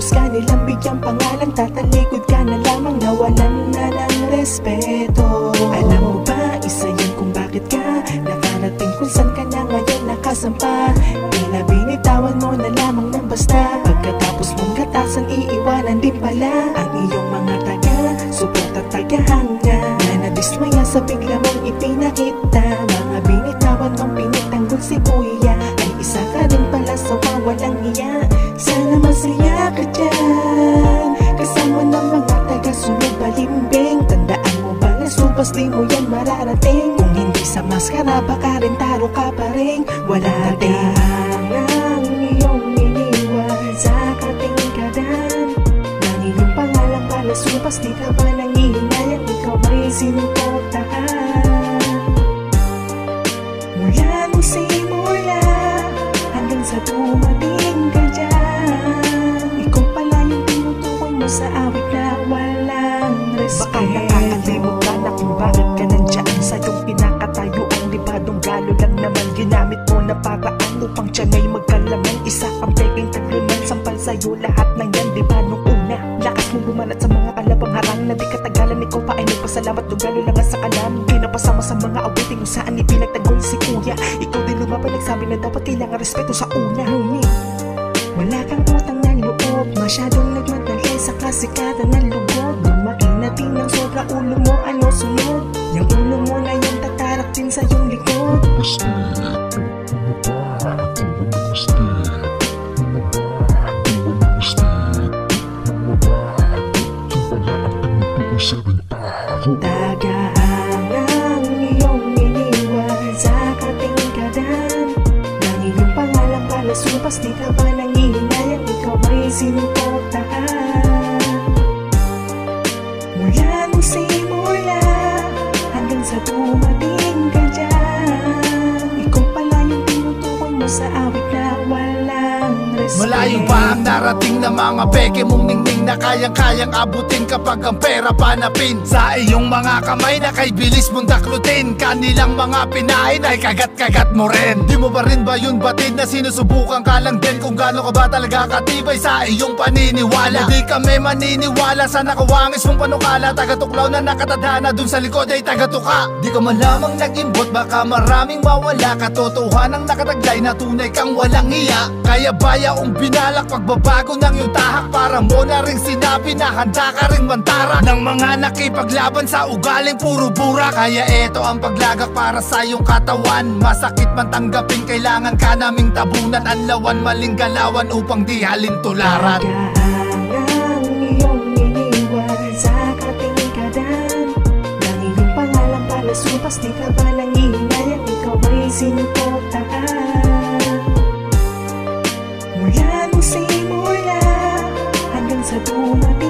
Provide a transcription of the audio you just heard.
Pagkatapos ka nilang bigyang pangalan, tatalikod ka na lamang, nawalan na ng respeto. Alam mo ba, isa yan kung bakit ka nakarating kung saan ka na ngayon nakasampa. Tila binitawan mo na lamang ng basta, pagkatapos mong gatasan iiwanan din pala ang iyong mga taga-support at tagahanga na nadismaya sa bigla mong ipinakita. Mga binitawan mong pinitanggol si kuya ay isa ka rin pala sa wawalang iya. Sana masaya ka dyan kasama ng mga taga-sunod balimbing. Tandaan mo ba na supas di mo yan mararating, kung hindi sa maskara baka rin taro ka pa rin. Wala ang iyong iniwan sa katingin ka dan, ng iyong pangalan pala supas, di ka ba nangihinayang ikaw may sinuportahan. Mula nung simula hanggang sa dumating ka dyan, ikaw pala yung tinutukoy mo sa awit na walang respeto. Baka nakakalimot ka na kung bakit ka nandiyan sa iyong pinakatayuan. Libadong galo lang naman ginamit mo na paraan upang tiyan ay magkalaman. Isa kang peking taglunan, sampal sa'yo lahat ng yan. Diba nung una, lakas mong bumanat sa mga kalabang harang na di katagalan ikaw pa ay nagpasalamat. Dugalo lang ang sa kalam, di napasama sa mga awiting kung saan ipinagtanggol si kuya. Ikaw din lumaban, nagsabi na dapat kailangan respeto sa una. Wala kang utang na loob, masyadong nagmadali sa kasikatan ng lugod. Lumaki na din ang sobra ulo mo, ano sunod? Yung ulo mo na yung tatarak din sa iyong likod. Tagahangang iyong iniwan sa katingin ka dan, ng iyong pangalan pala supas, di ka ba nangihinayang ikaw may sinuportahan. Mula nung simula hanggang sa dumating ka dyan, ikaw pala yung tinutukoy mo sa awit na walang respeto. Malayo pa ang narating na mga peke mong ningning na kayang-kayang abutin kapag ang pera panapin sa iyong mga kamay na kay bilis mong daklutin. Kanilang mga pinain ay kagat-kagat mo rin. Di mo ba rin ba yun batid na sinusubukan ka lang din kung gaano ka ba talaga katibay sa iyong paniniwala? Di kami maniniwala sa nakawangis mong panukala. Taga-tuklaw na nakatadhana dun sa likod ay taga-tuka. Di ka man lamang nag-imbot, baka maraming mawala. Katotohanang nakataglay na tunay kang walang iya. Kaya bayaong binalak pagbabago ng iyong tahak, para mo na rin sinabi na handa ka ring mantara ng mga nakipaglaban sa ugaling puro bura. Kaya eto ang paglagak para sa iyong katawan. Masakit man tanggapin, kailangan ka naming tabunan. Anlawan, maling galawan upang di halin tularan. Tagahangang iyong iniwan sa katingin ka dan, ng iyong pangalan pala supas, di ka ba nangihinayang ikaw may sinuportahan. Mula nung simula hanggang sa dumating